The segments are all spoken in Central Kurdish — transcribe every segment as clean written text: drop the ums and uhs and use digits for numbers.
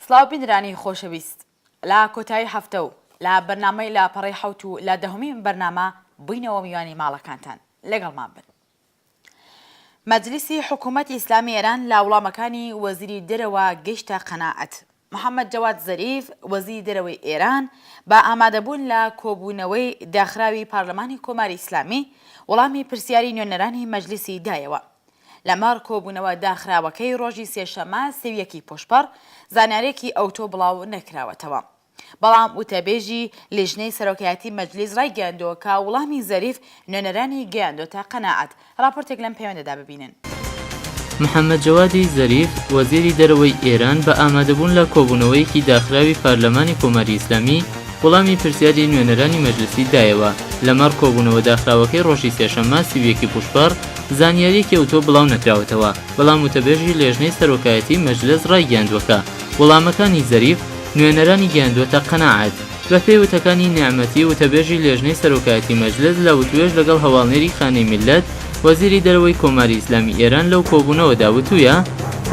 سلااو بینرانی خۆشەویست لا کۆتایی هەفتە و لا بەرنامەی لا پەڕی حەوت و لا دەهەمین بەرنامە بووینەوە میوانی ماڵەکانتان لەگەڵمان بن. مەجلیسی حکوومەتی ئیسلامی ئێران لا وڵامەکانی وەزیری دەرەوە گەیشتە قەناعەت. محەممەد جەواد زەریف وەزیری دەرەوەی ئێران بە ئامادەبوون لە کۆبوونەوەی داخراوی پارلەمانی کۆماری ئیسلامی وەڵامی پرسیاری نوێنەرانی مەجلیسی دایەوە. لەمەڕ کۆبوونەوە داخراوەکەی ڕۆژی سێشەممە سێویەکی پۆشپەڕ زانارێکی ئەوتۆ بڵاو نەکراوەتەوە. بەڵام وتەبێژی لیژنەی سەرۆکایەتی مەجلیس ڕایگەیاندووە کە وەڵامی زەریف نوێنەرانی گەیاندۆتە قەناعەت. راپۆرتێک لەم پەیوەندەدا ببینن. محەممەد جەوادی زەریف وەزیری دەرەوەی ئێران بە ئامادەبوون لە کۆبوونەوەیەکی داخراوی پارلەمانی کۆماری ئیسلامی وەڵامی پرسیاری نوێنەرانی مەجلیسی دایەوە. لەمەڕ کۆبوونەوە داخراوەکەی ڕۆژی سێشەممە سێویەکی پۆشپەڕ زانیاریەکی ئەوتۆ بڵاو نەکراوەتەوە. بەڵام وتەبێژی لێژنەی سەرۆکایەتی مەجلس ڕایگەیاندووەکە وەڵامەکانی زەریف نوێنەرانی گەیاندووەتە قەناعەت. بە پێی وتەکانی نیعمەتی وتەبێژی لێژنەی سەرۆکایەتی مەجلس لە وتوێژ لەگەڵ هەواڵنێری خانەی میلەت وەزیری دەرەوەی کۆماری ئیسلامی ئێران لەو کۆبوونەوەدا وتوویە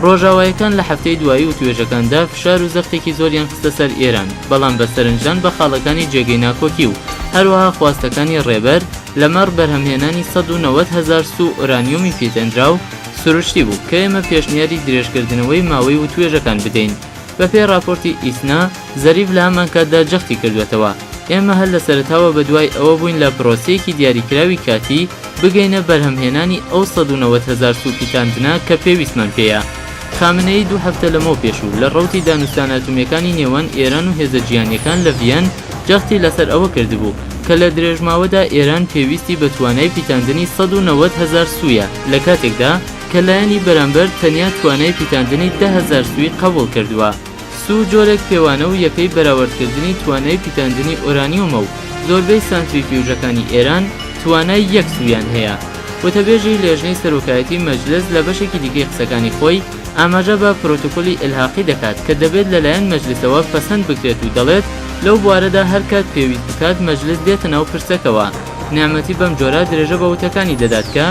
ڕۆژاوایەکان لە هەفتەی دوایی وتوێژەکاندا فشار و زەختێکی زۆریان خستە سەر ئێران، بەڵام بە سەرنجدان بە خاڵەکانی جێگەی ناکۆکی و هەروەها خواستەکانی ڕێبەر لەمەڕ بەرهەمهێنانی 190,000 سو ئورانیۆمی پێتەنرا و سروشتی بوو کە ئێمە پێشنیاری درێژکردنەوەی ماوەی وتوێژەکان بدەین. بە پێی راپۆرتی ئیسنا زەریف لە هەمان کاتدا جەختی کردوێتەوە. ئێمە هەر لە سەرەتاوە بەدوای ئەوە بووین لە پرۆسەیەکی دیاریکراوی کاتی بگەینە بەرهەمهێنانی ئەو 190,000 سو پیتاندنە کە پێویستمان پێیە. خامنەی 2 هەفتە لەمەوە پێشوو لە ڕەوتی دانوستان ئەتۆمیەکانی نێوان ئێران و هێزە جیهانیەکان لە ڤیەن جەختی لەسەر ئەوە کردبوو کە لە درێژماوەدا ئێران پێویستی بە توانای پیتاندنی 190,000 سویە لە کاتێکدا کە لایەنی بەرامبەر تەنیا توانای پیتاندنی 10,000 سوی قبول کردووە. سو جۆرێک پێوانە و یەکەی بەراوردکردنی توانای پیتاندنی ئۆرانیۆمە و زۆربەی سانتریفیوژەکانی ئێران توانای 1 سویان هەیە. وتەبێژی لێژنەی سەرۆکایەتی مەجلس لە بەشێکی دیکەی قسەکانی خۆی ئاماژە بە پرۆتۆکۆلی ئیلحاقی دەکات کە دەبێت لەلایەن مەجلسەوە پەسەند بکرێت و دەڵێت لەو بوارەدا هەر کات پێویست بکات مەجلس دێتە ناو پرسەکەوە. نیعمەتی بەم جۆرە درێژە بە وتەکانی دەدات کە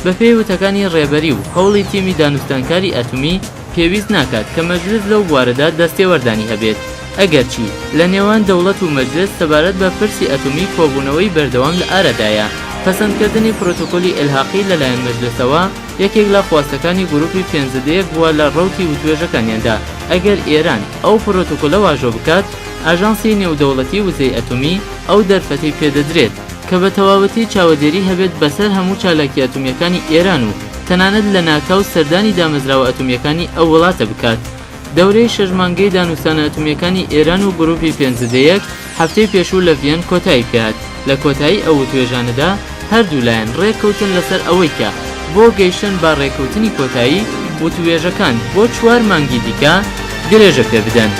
بە پێی وتەکانی ڕێبەری و هەوڵی تیمی دانوستانکاری ئەتۆمی پێویست ناکات کە مەجلس لەو بوارەدا دەستێوەردانی هەبێت. ئەگەرچی لە نێوان دەوڵەت و مەجلس سەبارەت بە پرسی ئەتۆمی کۆبوونەوەی بەردەوام لە ئارەدایە. پەسەندکردنی پرۆتۆکۆلی ئیلحاقی لەلایەن مەجلسەوە یەکێک لە خواستەکانی گروپی 15 بووە لە ڕەوتی وتوێژەکانیاندا. ئەگەر ئێران ئەو پرۆتۆکۆلە واژۆ بکات، ئاژانسی نێودەوڵەتی وزەی ئەتۆمی ئەو دەرفەتەی پێدەدرێت کە بە تەواوەتی چاوەدێری هەبێت بەسەر هەموو چالاکی ئەتۆمیەکانی ئێران و تەنانەت لە ناکاو سەردانی دامەزراوە ئەتۆمیەکانی ئەو وڵاتە بکات. دەورەی 6 مانگەی دانوستانە ئەتۆمیەکانی ئێران و گروپی 15 هەفتەی پێشوو لە ڤیەن کۆتایی پێهات. لە کۆتایی ئەو وتوێژانەدا هەردوو لایەن ڕێککەوتن لەسەر ئەوەی کە بۆ گەیشتن بە ڕێککەوتنی کۆتایی وتوێژەکان بۆ 4 مانگی دیکە درێژە پێ بدەن.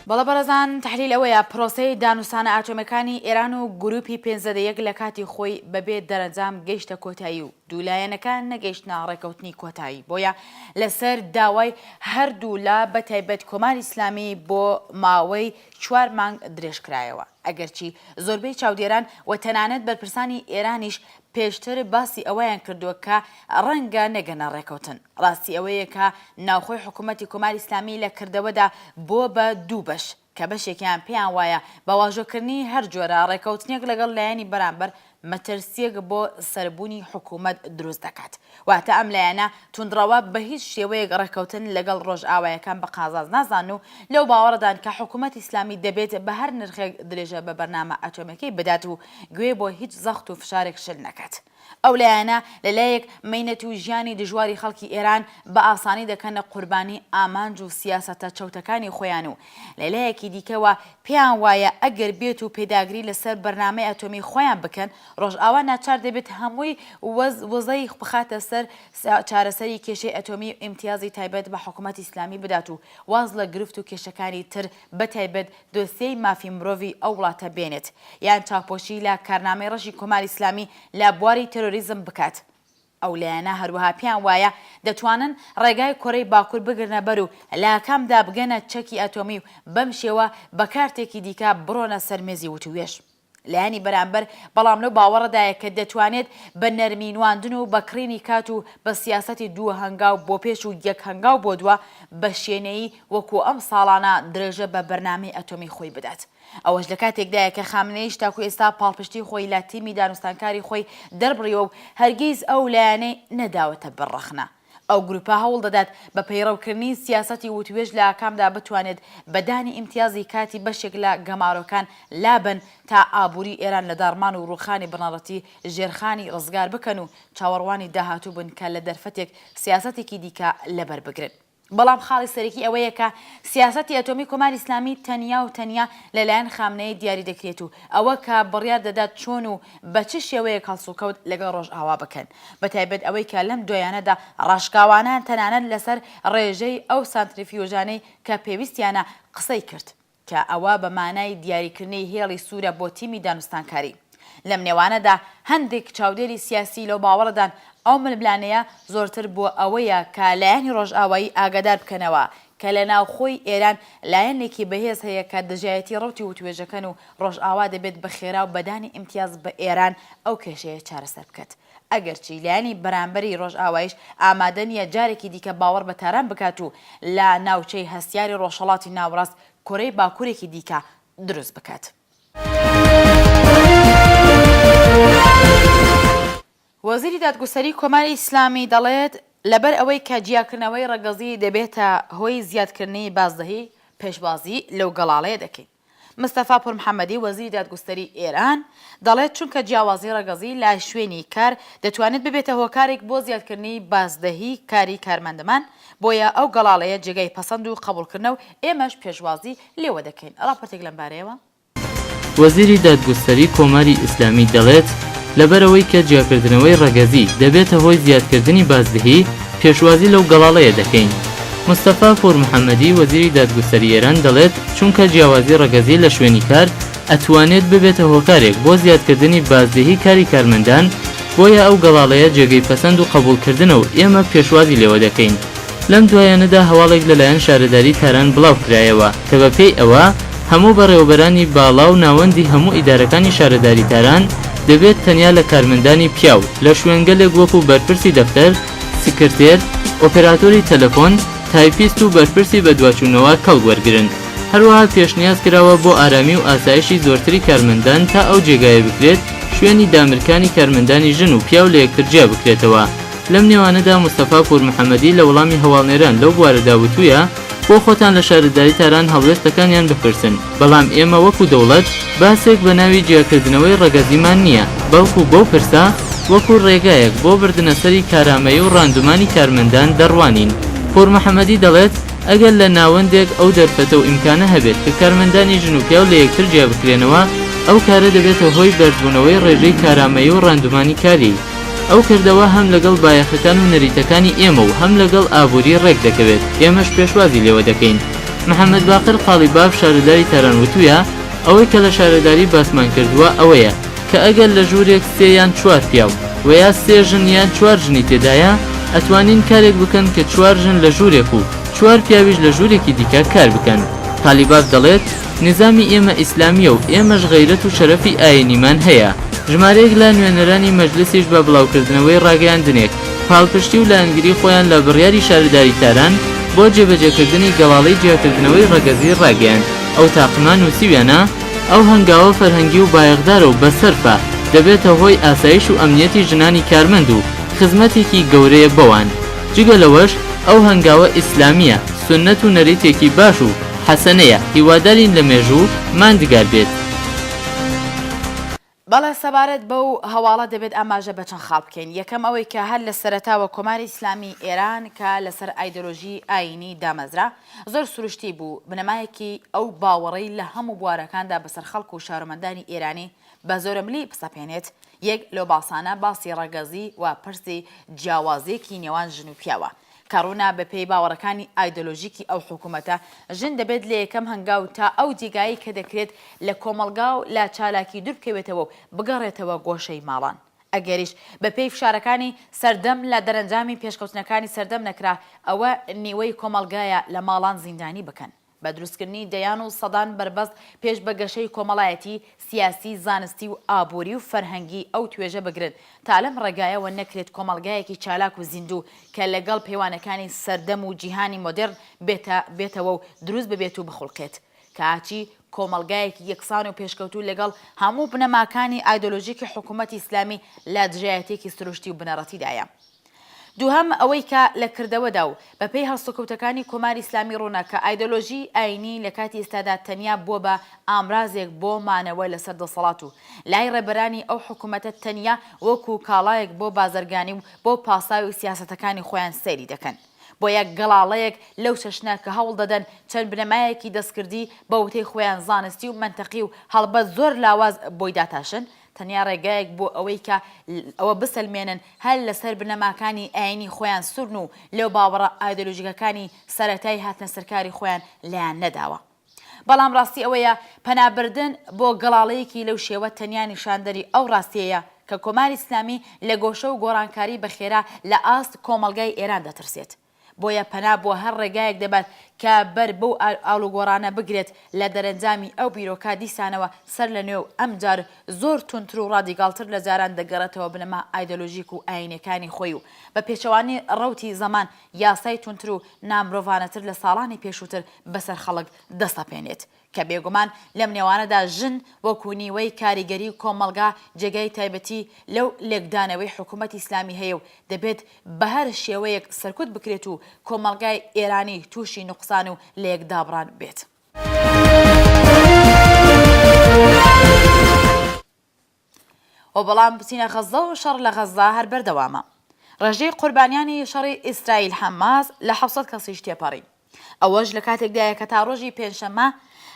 بەڵە بەرەزان تحلیل ئەوەیە پرۆسەی دانوستانە ئاتۆمیەکانی ئێران و گروپی 15 لە کاتی خۆی بەبێ دەرەنجام گەیشتە کۆتایی و دوولایەنەکان نەگەیشتە ڕێککەوتنی کۆتایی بۆیە لەسەر داوای هەردوو لە بەتایبەت کۆماری ئیسلامی بۆ ماوەی 4 مانگ درێژکرایەوە. ئەگەرچی زۆربەی چاودێران و تەنانەت بەرپرسانی ئێرانیش پێشتر باسی ئەوەیان کردووە کە ڕەنگە نەگەنە ڕێکەوتن. ڕاستی ئەوەیە کە ناوخۆی حکوومەتی کۆماری ئیسلامی لە کردەوەدا بۆ بە 2 بەش کە بەشێکیان پێیان وایە بە واژۆکردنی هەر جۆرە ڕێکەوتنێک لەگەڵ لایەنی بەرامبەر مەترسیەک بۆ سەربوونی حکوومەت دروست دەکات. واتە ئەم لایەنە توندڕەوە بە هیچ شێوەیەک ڕێکەوتن لەگەڵ ڕۆژئاوایەکان بە قازاز نازان و لەو باوەڕدان کە حکوومەت ئیسلامی دەبێت بە هەر نرخێک درێژە بە بەرنامە ئەتۆمیەکەی بدات و گوێ بۆ هیچ زەخت و فشارێک شل نەکات. ئەو لایەنە لەلایەک مەینەت و ژیانی دژواری خەڵکی ئێران بە ئاسانی دەکەنە قوربانی ئامانج و سیاسەتە چەوتەکانی خۆیان و لەلایەکی دیکەوە پێیان وایە ئەگەر بێت و پێداگری لەسەر بەرنامەی ئەتۆمی خۆیان بکەن ڕۆژئاوا ناچار دەبێت هەمووی وەزەی بخاتە سەر چارەسەری کێشەی ئەتۆمی و ئیمتیازی تایبەت بە حکوومەتی ئیسلامی بدات و واز لە گرفت و کێشەکانی تر بەتایبەت دۆسیەی مافی مرۆڤی ئەو وڵاتە بێنێت یان چاپۆشی لە کارنامەی ڕەشی کۆماری ئیسلامی لە بواری تەرۆریزم بکات. ئەو لایەنە هەروەها پێیان وایە دەتوانن ڕێگای کۆرەی باکوور بگرنە بەر و لاکەمدا بگەنە چەکی ئەتۆمی و بەم شێوە بە کارتێکی دیکە بڕۆنە سەر مێزی وتوێژ. لایانی بەرامبەر بەڵام لەو باوەڕەدایە کە دەتوانێت بە نەرمینواندن و بەکڕینی کات و بە سیاسەتی دووە هەنگاو بۆ پێش و یەک هەنگاو بۆ دووە بە شوێنەیی وەکو ئەم ساڵانە درێژە بە بەرنامەی ئەتۆمی خۆی بدات. ئەوەش لە کاتێکدایە کە خامنەیش تاکو ئێستا پاڵپشتی خۆی لە تیمی دانوستانکاری خۆی دەربڕیەوە و هەرگیز ئەو لایەنەی نەداوەتە بڕەخنە. ئەو گروپە هەوڵ دەدات بە پەیڕەوکردنی سیاسەتی وتوێژ لە ئاکامدا بتوانێت بەدانی ئیمتیازی کاتی بەشێک لە گەمارۆکان لابن تا ئابووری ئێران لە داڕمان و ڕووخانی بنەڕەتی ژێرخانی ڕزگار بکەن و چاوەڕوانی داهاتوو بن کە لە دەرفەتێک سیاسەتێکی دیکە لەبەر بگرن. بەڵام خاڵی سەرەکی ئەوەیە کە سیاسەتی ئەتۆمی کۆماری ئیسلامی تەنیا و تەنیا لەلایەن خامنەی دیاری دەکرێت و ئەوە کە بڕیار دەدات چۆن و بە چ شێوەیە هەڵسوکەوت لەگەڵ ڕۆژئاوا بکەن بەتایبەت ئەوەی کە لەم دوایانەدا ڕاشکاوانان تەنانەت لەسەر ڕێژەی ئەو سانتریفیۆژانەی کە پێویستیانە قسەی کرد کە ئەوە بە مانای دیاریکردنەی هێڵی سوورە بۆ تیمی دانوستانکاری. لەم نێوانەدا هەندێک چاودێری سیاسی لەو باوەڕدان ئەو ململانەیە زۆرتر بۆ ئەوەیە کە لایەنی ڕۆژئاوایی ئاگادار بکەنەوە کە لە ناوخۆی ئێران لایەنێکی بەهێز هەیە کە دژایەتی ڕەوتی وتوێژەکەن و ڕۆژئاوا دەبێت بە خێرا و بەدانی ئیمتیاز بە ئێران ئەو کێشەیە چارەسەر بکات. ئەگەرچی لایەنی بەرامبەری ڕۆژئاواییش ئامادە نیە جارێکی دیکە باوەڕ بە تاران بکات و لە ناوچەی هەستیاری ڕۆژهەڵاتی ناوەڕاست کۆرەی باکوورێکی دیکە دروست بکات. وەزیری دادگوستەری کۆماری ئیسلامی دەڵێت لەبەر ئەوەی کە جیاکردنەوەی ڕەگەزی دەبێتە هۆی زیادکردنی بازدەهی پێشبازی لەو گەڵاڵەیە دەکەین. مستەفا پور محەممەدی وەزیری دادگوستەری ئێران دەڵێت چونکە جیاوازی ڕەگەزی لای شوێنی کار دەتوانێت ببێتە هۆکارێک بۆ زیادکردنی بازدەهی کاری کارمەندەمان بۆیە ئەو گەڵاڵەیە جێگەی پەسەند و قبولکردنە و ئێمەش پێشوازی لێوە دەکەین. ڕاپۆرتێک لەم بارەیەوە وەزیری دادگوستەری کۆماری ئیسلامی دەڵێت لەبەرەوەی کە جیاکردنەوەی ڕەگەزی دەبێتە هۆی زیادکردنی بازدەهی پێشوازی لەو گەڵاڵەیە دەکەین. مستەفا پور محەممەدی وەزیری دادگوستەری ئێران دەڵێت چونکە جیاوازی ڕەگەزی لە شوێنی کار ئەتوانێت ببێتە هۆکارێک بۆ زیادکردنی بازدەهی کاری کارمەندان بۆیە ئەو گەڵاڵەیە جێگەی پەسەند و قبولکردنە و ئێمە پێشوازی لێوە دەکەین. لەم دوایانەدا هەواڵێک لەلایەن شارەداری تاران بڵاو کرایەوە کە بەپێی ئەوە هەموو بەڕێوەبەرانی باڵا و ناوەندی هەموو ئیدارەکانی شارەداری تاران دەبێت تەنیا لە کارمەندانی پیاو لە شوێنگەلێک وەکو بەرپرسی دەفتەر، سکرتێر، ئۆپێراتۆری تەلەفۆن، تایپیست و بەرپرسی بەدواچوونەوە کەڵ وەرگرن. هەروەها پێشنیاز کراوە بۆ ئارامی و ئاسایشی زۆرتری کارمەندان تا ئەو جێگایە بکرێت شوێنی دامرکانی کارمەندانی ژن و پیاو لە یەکتر جیا بکرێتەوە. لەم نێوانەدا مستەفا پور محەممەدی لە وەڵامی هەواڵنێران لەو بوارەدا وتوویە بۆ خۆتان لە شارەداری تاران هەڵوێستەکانیان بپرسن بەڵام ئێمە وەکو دەوڵەت باسێک بە ناوی جیاکردنەوەی ڕەگەزیمان نییە بەڵکو بۆ پرسا وەکو ڕێگایەک بۆ بردنەسەری کارامەیی و ڕاندومانی کارمەندان دەڕوانین. پور محەممەدی دەڵێت ئەگەر لە ناوەندێک ئەو دەرفەتە و ئیمکانە هەبێت کە کارمەندانی ژن و پیاو لە یەکتر جیا بکرێنەوە ئەو کارە دەبێتە هۆی بەرزبوونەوەی ڕێژەی کارامەیی و ڕاندومانی کاری. ئەو کردەوە هەم لەگەڵ بایەخەکان و نەریتەکانی ئێمە و هەم لەگەڵ ئابووری ڕێک دەکەوێت ئێمەش پێشوازی لێوە دەکەین. محەممەد باقر قاڵیباف شارەداری تاران وتوویە ئەوەی کە لە شارەداری باسمان کردووە ئەوەیە کە ئەگەر لە ژوورێک سێ یان چوار پیاو و یا سێ ژن یان چوار ژنی تێدایە ئەتوانین کارێک بکەن کە چوار ژن لە ژوورێک و چوار پیاویش لە ژوورێکی دیکە کار بکەن. قالیباف دەڵێت نظامی ئێمە ئیسلامیە و ئێمەش غەیرەت و شەرەفی ئاینیمان هەیە. ژمارەیەک لە نوێنەرانی مەجلیسیش بە بڵاوکردنەوەی ڕاگەیاندنێک پاڵپشتی و لایەنگری خۆیان لە بڕیاری شارەداری تاران بۆ جێبەجێکردنی گەڵاڵەی جیاکردنەوەی ڕەگەزی ڕاگەیاند. ئەو تاقمان نووسیویانە ئەو هەنگاوە فەرهەنگی و بایەخدارە و بەسەرفە دەبێتە هۆی ئاسایش و ئەمنیەتی ژنانی کارمەند و خزمەتێکی گەورەیە بەوان. جگە لەوەش ئەو هەنگاوە ئیسلامیە، سنەت و نەریتێکی باش و حەسەنەیە، هیوادارین لە مێژوو ماندگار بێت. بەڵێ سەبارەت بەو هەواڵە دەبێت ئاماژە بە چەند خاڵ بکەین. یەکەم ئەوەی کە هەر لە سەرەتاوە کۆماری ئیسلامی ئێران کە لەسەر ئایدۆلۆژی ئاینی دامەزرا زۆر سروشتی بوو بنەمایەکی ئەو باوەڕەی لە هەموو بوارەکاندا بەسەر خەڵک و شارەمەندانی ئێرانی بە زۆرەملی پسەپێنێت. یەک لەو باسانە باسی ڕەگەزی و پرسی جیاوازێکی نێوان ژن و پیاوە. کاڕوونا بە پێی باوەڕەکانی ئایدۆلۆژیکی ئەو حکوومەتە ژن دەبێت لە یەکەم هەنگاو تا ئەو جێگایی کە دەکرێت لە کۆمەلگا و لا چالاکی دوور بکەوێتەوە و بگەڕێتەوە گۆشەی ماڵان. ئەگەریش بە پێی فشارەکانی سەردەم لە دەرەنجامی پێشکەوتنەکانی سەردەم نەکرا ئەوە نیوەی کۆمەلگایە لە ماڵان زیندانی بکەن. بە دروستکردنی دەیان و سەدان بربەست پێش بە گەشەی کۆمەڵایەتی سیاسی زانستی و ئابووری و فەرهەنگی ئەو توێژە بگرن تا لەم ڕێگایەوە نەکرێت کۆمەڵگایەکی چالاک و زیندوو کە لەگەڵ پەیوانەکانی سەردەم و جیهانی مۆدێرن بێتەوە و دروست ببێت و بخڵقێت کاچی کۆمەڵگایەکی یەکسان و پێشکەوتوو لەگەڵ هەموو بنەماکانی ئایدۆلۆژیکی حکوومەتی ئیسلامی لە دژایەتێکی سروشتی و بنەڕەتیدایە. دووهەم ئەوەی کە لە کردەوەدا و بەپێی هەڵسوکەوتەکانی کۆماری ئیسلامی ڕوونا کە ئایدۆلۆژی ئاینی لە کاتی ئێستادا تەنیا بۆ بە ئامرازێک بۆ مانەوە لەسەر دەسەڵات و لای ڕێبەرانی ئەو حکوومەتە تەنیا وەکو کاڵایەک بۆ بازرگانی و بۆ پاساوی سیاسەتەکانی خۆیان سەیری دەکەن بۆ یەک گەڵاڵەیەک لەو چەشنە کە هەوڵ دەدەن چەند بنەمایەکی دەستکردی بە وتەی خۆیان زانستی و منتەقی و هەڵبەت زۆر لاواز بۆی داتاشن تەنیا ڕێگایەک بۆ ئەوەی کە ئەوە بسەلمێنن هەر لەسەر بنەماکانی ئاینی خۆیان سورن و لەو باوەڕە ئایدۆلۆژیکەکانی سەرەتای هاتنە سەرکاری خۆیان لیان نەداوە. بەڵام ڕاستی ئەوەیە پەنابردن بۆ گەڵاڵەیەکی لەو شێوە تەنیا نیشاندەری ئەو ڕاستیەیە کە کۆماری ئیسلامی لە گۆشە و گۆڕانکاری بەخێرا لە ئاست کۆمەڵگای ئێران دەترسێت. بۆیە پەنا بۆ هەر ڕێگایەک دەبات کە بەر بەو ئاڵوگۆڕانە بگرێت لە دەرەنجامی ئەو بیرۆکە دیسانەوە سەر لە نوێ و ئەم جار زۆر تونتر و ڕادیگاڵتر لە جاران دەگەڕێتەوە بنەما ئایدۆلۆژیک و ئاینەکانی خۆی و بە پێچەوانی ڕەوتی زەمان یاسای تونتر و نامرۆڤانەتر لە ساڵانی پێشووتر بەسەر خەڵک دەستەپێنێت کە بێگومان لەم نێوانەدا ژن وەکو نیوەی کاریگەری کۆمەڵگا جێگای تایبەتی لەو لێکدانەوەی حکوومەتی ئیسلامی هەیە و دەبێت بە هەر شێوەیەک سەرکوت بکرێت و کۆمەڵگای ئێرانی تووشی نوقسان و لە یەکدابڕان بێت. و بەڵام بچینە غەزە و شەڕ لە غەزا هەر بەردەوامە. ڕێژەی قوربانیانی شەڕی ئیسرائیل حەماس لە 700 کەسیش تێپەڕی. ئەوەش لە کاتێکدایە کە تا ڕۆژی پێنجشەممە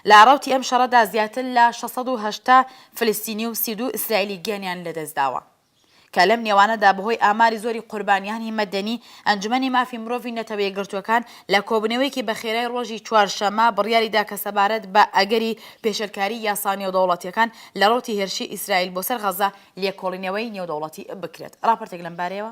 لە ڕاوتی ئەم شەڕەدا زیاتر لە 680 فلستینی و 32 ئیسرائیلی گیانیان لەدەستداوە کە لەم نێوانەدا بەهۆی ئاماری زۆری قوربانیانی مەدەنی ئەنجومەنی مافی مرۆڤی نەتەوە یەکگرتوەکان لە کۆبنەوەیکی بەخێرای ڕۆژی چوارشەممە بڕیاریدا کە سەبارەت بە ئەگەری پێشەرکاری یاسانی و دەوڵەتیەکان لە ڕۆتی هێرشی ئیسرائیل بۆ سەر غەزا لێکۆڵینەوەی نێودەوڵەتی بکرێت. راپۆرتێک لەم بارەیەوە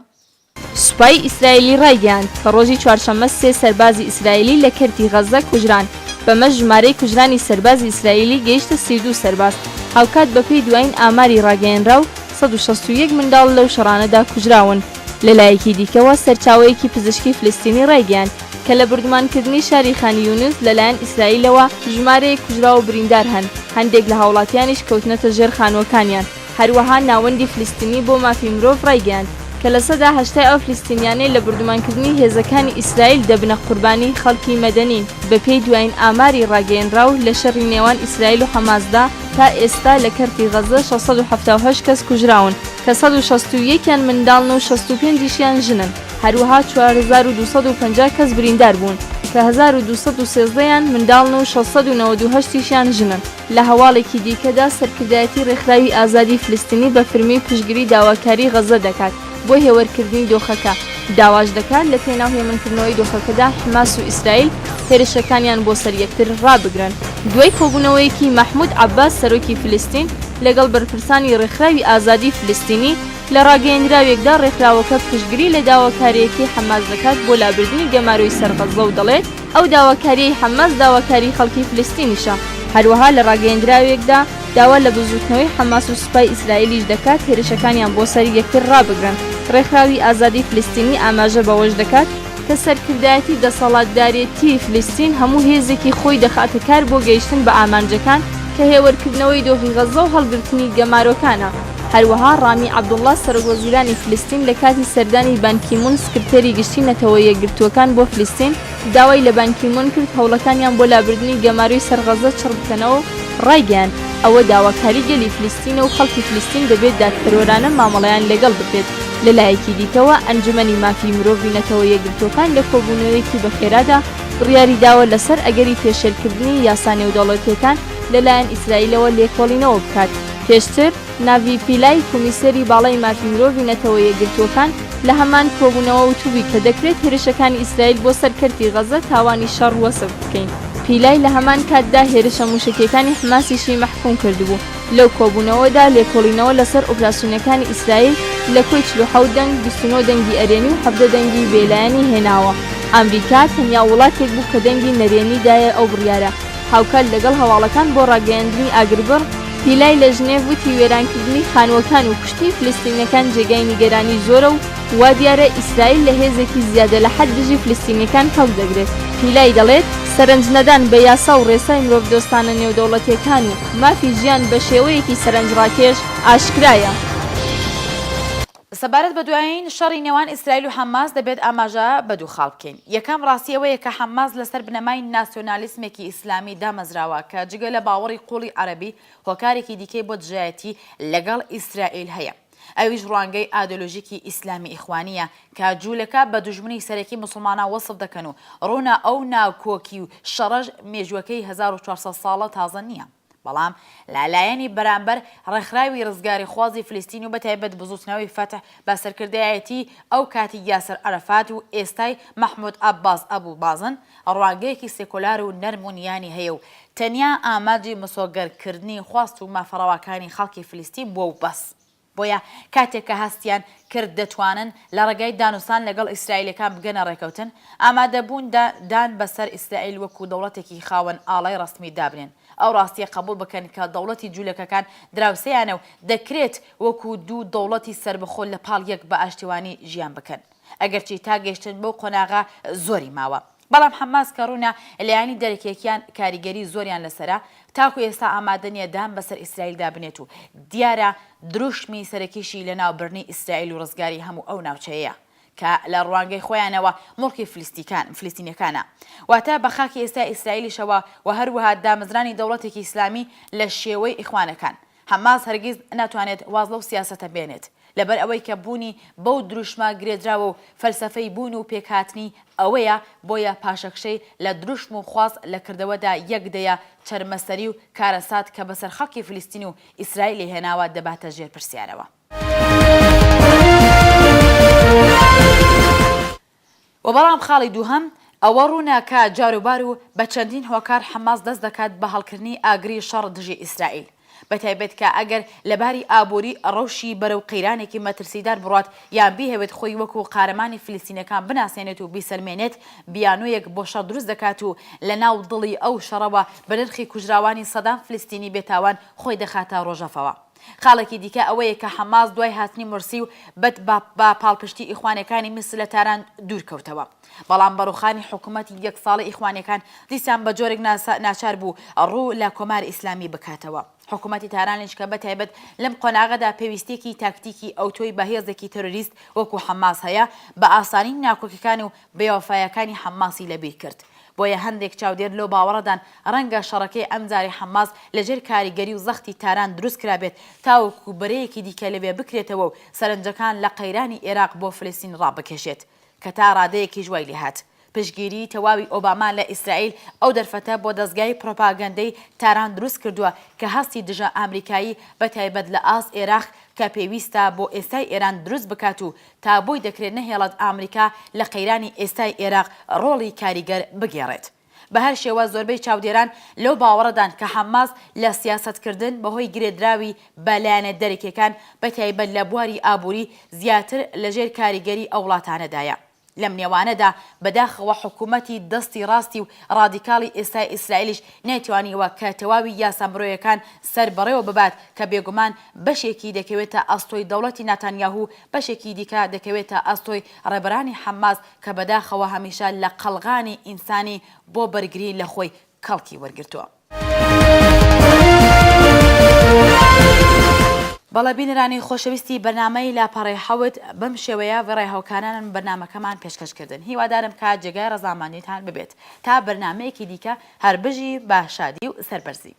سوپای ئیسرائیلی ڕایگەیاند کە ڕۆژی چوارشەممە 3 سەربازی ئیسرائیلی لە کەرتی غەزە کوژران بەمە ژمارەی کوژرانی سەربازی ئیسرائیلی گەیشتە 32 سەرباز هاوکات بەپێی دوایین ئاماری ڕاگەیەنرا و 161 منداڵ لەو شەڕانەدا کوژراون. لەلایەکی دیکەوە سەرچاوەیەکی پزیشکی فلستینی ڕایگەیاند کە لە بردومانکردنی شاری خانی یونس لەلایەن ئیسرائیلەوە ژمارەیە کوژرا و بریندار هەن هەندێک لە هاوڵاتیانیش کەوتنەتە ژێر خانوەکانیان. هەروەها ناوەندی فلستینی بۆ مافی مرۆڤ ڕایگەیاند کە لە 180 ئەو فلستینیانەی لە بردومانکردنی هێزەکانی ئیسرائیل دەبنە قوربانی خەڵکی مەدەنین بەپێی دوایین ئاماری ڕاگەیەنرا و لە شەڕی نێوان ئیسرائیل و حەماسدا تا ئێستا لە کەرتی غەزە 678 کەس کوژراون کە 161یان منداڵن و 65یان ژنن. هەروەها 4250 کەس بریندار بوون کە 1213یان منداڵن و 698یان ژنن. لە هەواڵێکی دیکەدا سەرکردایەتی ڕێکخراوی ئازادی فلستینی بە فرمی پشتگیری داواکاری غەزە دەکات بۆ هێوەرکردنی دۆخەکە داواش دەکات لە پێناو هێمنکردنەوەی دۆخەکەدا حماس و ئیسرائیل هێرشەکانیان بۆ سەر یەکتر ڕابگرن. دوای کۆبوونەوەیەکی مەحموود عەباس سەرۆکی فلستین لەگەڵ بەرپرسانی ڕێکخراوی ئازادی فلستینی لە ڕاگەیەنراوێکدا ڕێکخراوەکە پشتگیری لە داواکاریەکی حەماس دەکات بۆ لابردنی گەماروی سەر غەزە و دەڵێت ئەو داواکاریەی حەماس داواکاری خەڵکی فلستینیشە. هەروەها لە ڕاگەیەنراوێکدا داوا لە بزوتنەوەی حەماس و سوپای ئیسرائیلیش دەکات هێرشەکانیان بۆ سەر یەکتر ڕابگرن. ڕێکخراوی ئازادی فلستینی ئاماژە بەوەش دەکات کە سەرکردایەتی دەسەڵاتدارێتی فلستین هەموو هێزێکی خۆی دەخاتە کار بۆ گەیشتن بە ئامانجەکان کە هێوەرکردنەوەی دۆخی غەزە و هەڵگرتنی گەمارۆکانە. هەروەها ڕامی عەبدوڵڵا سەرۆکوەزیرانی فلستین لە کاتی سەردانی بانکیمون سکرتێری گشتی نەتەوە یەکگرتووەکان بۆ فلستین داوای لە بانکیمون کرد هەوڵەکانیان بۆ لابردنی گەماروی سەر غەزە چڕ بکەنەوە ڕایگەیاند ئەوە داواکاری گەلی فلستینە و خەڵکی فلستین دەبێت دادپەروەرانە مامەڵەیان لەگەڵ بکرێت. لەلایەکی دیکەوە ئەنجومەنی مافی مرۆڤی نەتەوە یەکگرتووەکان لە کۆبوونەوەیەکی بەخێرادا بڕیاری داوە لەسەر ئەگەری پێشێلکردنی یاسا نێودەوڵەتیەکان لەلایەن ئیسرائیلەوە لێکۆڵینەوە بکات. پێشتر ناڤی پیلای کۆمیسەری باڵای مافی مرۆڤی نەتەوە یەکگرتووەکان لە هەمان کۆبوونەوە وتووی کە دەکرێت هێرشەکانی ئیسرائیل بۆ سەرکەرتی غەزە تاوانی شەڕ وەسف بکەین. پیلای لە هەمان کاتدا هێرشە موشکیەکانی حماسیشی مەحکوم کردبوو. لەو کۆبوونەوەدا لێکۆڵینەوە لەسەر ئۆپراسیۆنەکانی ئیسرائیل لە کۆی 47 دەنگ 29 دەنگی ئەرێنی و 17 دەنگی بێلایەنی هێناوە. ئەمریکا تەنیا وڵاتێک بوو کە دەنگی نەرێنیدایە ئەو بڕیارە. هاوکات لەگەڵ هەواڵەکان بۆ ڕاگەیاندنی ئاگربڕ پیلای لە ژنێڤ وتی وێرانکردنی خانووەکان و کوشتنی فلستینەکان جێگای نیگەرانی زۆرە و وا دیارە ئیسرائیل لە هێزێکی زیادە لە حەد دژی فلستینەکان هەڵ دەگرێت. پیلای دەڵێت سەرنجنەدان بە یاسا و ڕێسای مرۆڤدۆستانە نێودەوڵەتیەکان و مافی ژیان بە شێوەیەکی سەرنجڕاکێش ئاشکرایە. سەبارەت بە دوایین شەڕی نێوان ئیسرائیل و حەماس دەبێت ئاماژە بە دوو خاڵ بکەین. یەکەم ڕاستیەوەیە کە حەماس لەسەر بنەمای ناسیۆنالیسمێکی ئیسلامی دامەزراوە کە جگە لە باوەڕی قوڵی عەرەبی هۆکارێکی دیکەی بۆ دژایەتی لەگەڵ ئیسرائیل هەیە. ئەویش ڕوانگەی ئایدۆلۆژیکی ئیسلامی ئیخوانیە کە جوولەکە بە دوژمنی سەرەکی مسلمانە وەسف دەکەن و ڕوونا ئەو ناوکۆکی و شەڕەش مێژوەکەی 1400 ساڵە تازە نییە. بەڵام لالایەنی بەرامبەر ڕێکخراوی ڕزگاری خوازی فلستین و بەتایبەت بزوتنەوەی فەتح بە سەرکردایەتی ئەو کاتی یاسر عەرەفات و ئێستای مەحموود عەباس ئەبوو بازن ڕوانگەیەکی سێکولار و نەرمونیانی هەیە و تەنیا ئاماجی مسۆگەرکردنی خواست و مافەڕەواکانی خەڵکی فلستین بووە و بەس. بۆیە کاتێک کە هەستیان کرد دەتوانن لە ڕێگای دانوسان لەگەڵ ئیسرائیلەکان بگەنە ڕێکەوتن ئامادەبوون دان بەسەر ئیسرائیل وەکو دەوڵەتێکی خاوەن ئاڵای ڕەسمی دابنێن. ئەو ڕاستیە قبول بکەن کە دەوڵەتی جوولەکەکان دراوسەیانە و دەکرێت وەکو دوو دەوڵەتی سربەخۆ لە پاڵ یەک بە ئاشتیوانی ژیان بکەن ئەگەرچی تا گەیشتن بەو قۆناغا زۆری ماوە. بەڵام حەماس کە ڕوونا لەیانی دەرەکیەکیان کاریگەری زۆریان لەسرە تاکو ئێستا ئامادە نیە دام بەسەر ئیسرائیل دابنێت و دیارە دروشمی سەرەکیشی لە ناوبردنی ئیسرائیل و ڕزگاری هەموو ئەو ناوچەیە کە لە ڕوانگەی خۆیانەوە مڵکی فلستینەکانە واتە بە خاکی ئێستا ئیسرائیلیشەوە و هەروەها دامەزرانی دەوڵەتێکی ئیسلامی لە شێوەی ئیخوانەکان. حەماس هەرگیز ناتوانێت واز لەو سیاسەتە بێنێت لەبەر ئەوەی کە بوونی بەو دروشمە گرێدراوە و فەلسەفەی بوون و پێکهاتنی ئەوەیە بۆیە پاشەکشەی لە دروشم و خواست لە کردەوەدا یەکدەیە چەرمەسەری و کارەسات کە بەسەر خەڵکی فلستین و ئیسرائیلی هێناوە دەباتە ژێر پرسیارەوە. و بەڵام خاڵی دووهەم ئەوە ڕوونا کە جاروبار و بە چەندین هۆکار حەماس دەست دەکات بە هەڵکردنی ئاگری شەڕ دژی ئیسرائیل. بەتایبەت کە ئەگەر لەباری ئابووری ڕەوشی بەرەو قەیرانێکی مەترسیدار بڕات یان بیهەوێت خۆی وەکو قارەمانی فلستینەکان بناسێنێت و بیسەلمێنێت بیانوویەک بۆ شەڕ دروست دەکات و لە ناو دڵی ئەو شەڕەوە بە نرخی کوژراوانی سەدام فلستینی بێتاوان خۆی دەخاتە ڕۆژەفەوە. خاڵێکی دیکە ئەوەیە کە حەماس دوای هاتنی مرسی و بەت با پاڵپشتی ئیخوانەکانی میسر لە تاران دوورکەوتەوە. بەڵام بەڕوخانی حکوومەتی یەک ساڵی ئیخوانەکان دیسان بە جۆرێک ناچار بوو ڕوو لە کۆمار ئیسلامی بکاتەوە. حکوومەتی تارانیش کە بەتایبەت لەم قۆناغەدا پێویستێکی تاکتیکی ئەوتۆی بەهێزێکی تەرۆریست وەکو حەماس هەیە بە ئاسانی ناکۆکیەکان و بێوەفایەکانی حەماسی لەبیر کرد. بۆیە هەندێک چاودێر لۆ باوەڕەدان ڕەنگە شەڕەکەی ئەمجاری حەماس لەژێر کاریگەری و زەختی تاران دروست کرابێت تاوەکو بەرەیەکی دیکە لەوێ بکرێتەوە و سەرنجەکان لە قەیرانی عێراق بۆ فلستین ڕابکێشێت کە تا ڕادەیەکی ژوای لێهات. پشگیری تەواوی ئۆباما لە ئیسرائیل ئەو دەرفەتە بۆ دەستگای پرۆپاگەندەی تاران دروست کردووە کە هەستی دژە ئامریکایی بەتایبەت لە ئاس عێراق کە پێویستە بۆ ئێستای ئێران دروست بکات و تا بۆی دەکرێت نەهێڵەت ئامریکا لە قەیرانی ئێستای عێراق ڕۆڵی کاریگەر بگێڕێت. بە هەر شێوە زۆربەی چاودێران لەو باوەڕەدان کە حەماس لە سیاسەتکردن بەهۆی گرێدراوی بەلایەنە دەرەکیەکان بەتایبەت لە بواری ئابووری زیاتر لەژێر کاریگەری ئەو وڵاتانەدایە. لەم نێوانەدا بەداخەوە حکوومەتی دەستی ڕاستی و ڕادیکاڵی ئێستای ئیسرائیلیش نەیتوانیوە کە تەواوی یاسامرۆیەکان سەر بەڕێوە ببات کە بێگومان بەشێکی دەکەوێتە ئەستۆی دەوڵەتی ناتانیاهو بەشێکی دیکە دەکەوێتە ئەستۆی ڕێبەرانی حەماس کە بەداخەوە هەمیشە لە قەڵغانی ئینسانی بۆ بەرگری لە خۆی کەڵکی وەرگرتووە. بەڵێ بینەرانی خۆشەویستی بەرنامەی لاپەڕی حەوت بەم شێوەیە ڕێ هەوکارانن بەرنامەکەمان پێشکەشکردن. هیوادارم کە جێگای ڕەزامەندیتان ببێت تا بەرنامەیەکی دیکە هەر بژی باشادی و سەربەرزی.